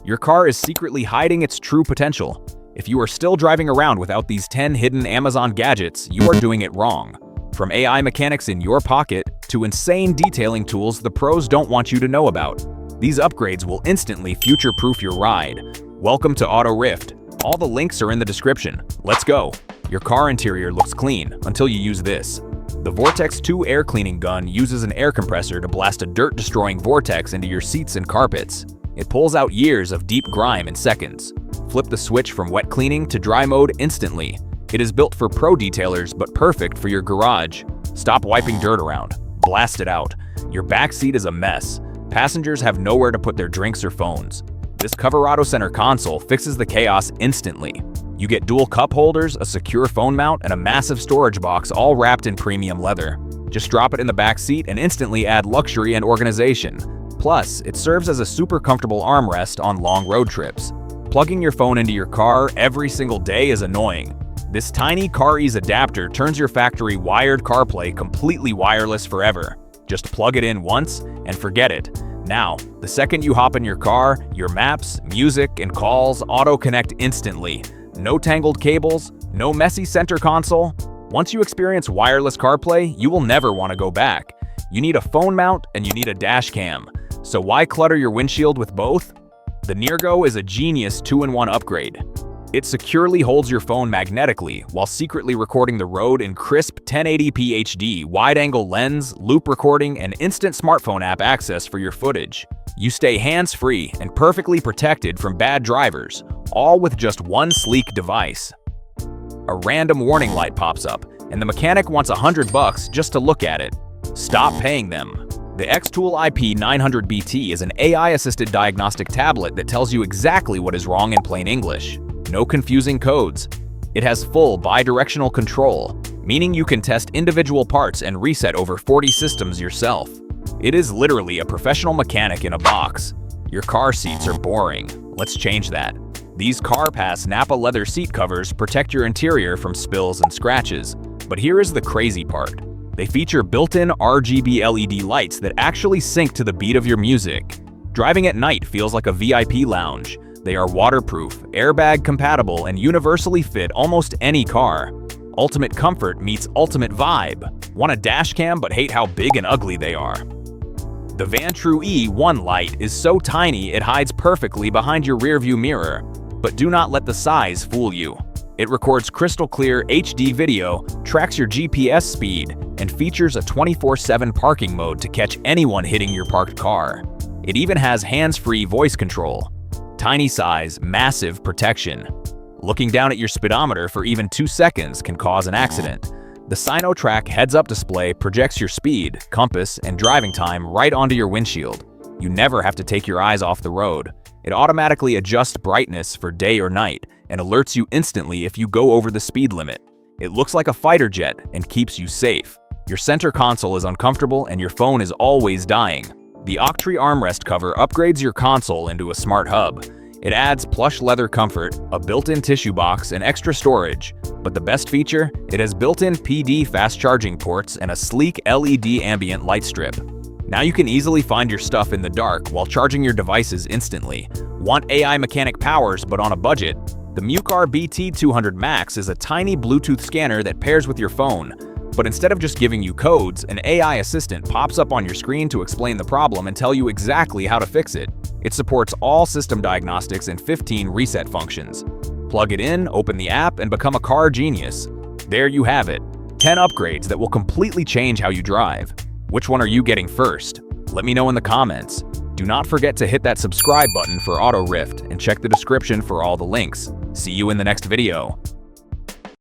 Your car is secretly hiding its true potential. If you are still driving around without these 10 hidden Amazon gadgets, you are doing it wrong. From AI mechanics in your pocket to insane detailing tools the pros don't want you to know about, these upgrades will instantly future-proof your ride. Welcome to AutoRift. All the links are in the description. Let's go. Your car interior looks clean until you use this. The Vortex 2 air cleaning gun uses an air compressor to blast a dirt-destroying vortex into your seats and carpets. It pulls out years of deep grime in seconds. Flip the switch from wet cleaning to dry mode instantly. It is built for pro detailers but perfect for your garage. Stop wiping dirt around. Blast it out. Your back seat is a mess. Passengers have nowhere to put their drinks or phones. This Coverado Center console fixes the chaos instantly. You get dual cup holders, a secure phone mount, and a massive storage box all wrapped in premium leather. Just drop it in the back seat and instantly add luxury and organization. Plus, it serves as a super comfortable armrest on long road trips. Plugging your phone into your car every single day is annoying. This tiny CarEase adapter turns your factory wired CarPlay completely wireless forever. Just plug it in once and forget it. Now, the second you hop in your car, your maps, music, and calls auto-connect instantly. No tangled cables, no messy center console. Once you experience wireless CarPlay, you will never want to go back. You need a phone mount and you need a dash cam. So why clutter your windshield with both? The Neargo is a genius 2-in-1 upgrade. It securely holds your phone magnetically while secretly recording the road in crisp 1080p HD, wide-angle lens, loop recording, and instant smartphone app access for your footage. You stay hands-free and perfectly protected from bad drivers, all with just one sleek device. A random warning light pops up, and the mechanic wants $100 just to look at it. Stop paying them. The X-Tool IP900BT is an AI-assisted diagnostic tablet that tells you exactly what is wrong in plain English. No confusing codes. It has full bidirectional control, meaning you can test individual parts and reset over 40 systems yourself. It is literally a professional mechanic in a box. Your car seats are boring. Let's change that. These CarPass Napa leather seat covers protect your interior from spills and scratches. But here is the crazy part. They feature built-in RGB LED lights that actually sync to the beat of your music. Driving at night feels like a VIP lounge. They are waterproof, airbag compatible, and universally fit almost any car. Ultimate comfort meets ultimate vibe. Want a dash cam but hate how big and ugly they are? The Vantrue E1 light is so tiny it hides perfectly behind your rearview mirror. But do not let the size fool you. It records crystal clear HD video, tracks your GPS speed, and features a 24/7 parking mode to catch anyone hitting your parked car. It even has hands-free voice control. Tiny size, massive protection. Looking down at your speedometer for even 2 seconds can cause an accident. The SinoTrack heads-up display projects your speed, compass, and driving time right onto your windshield. You never have to take your eyes off the road. It automatically adjusts brightness for day or night and alerts you instantly if you go over the speed limit. It looks like a fighter jet and keeps you safe. Your center console is uncomfortable and your phone is always dying. The Octree armrest cover upgrades your console into a smart hub. It adds plush leather comfort, a built-in tissue box, and extra storage. But the best feature? It has built-in PD fast charging ports and a sleek LED ambient light strip. Now you can easily find your stuff in the dark while charging your devices instantly. Want AI mechanic powers but on a budget? The Mucar BT200 Max is a tiny Bluetooth scanner that pairs with your phone. But instead of just giving you codes, an AI assistant pops up on your screen to explain the problem and tell you exactly how to fix it. It supports all system diagnostics and 15 reset functions. Plug it in, open the app, and become a car genius. There you have it. 10 upgrades that will completely change how you drive. Which one are you getting first? Let me know in the comments. Do not forget to hit that subscribe button for AutoRift and check the description for all the links. See you in the next video.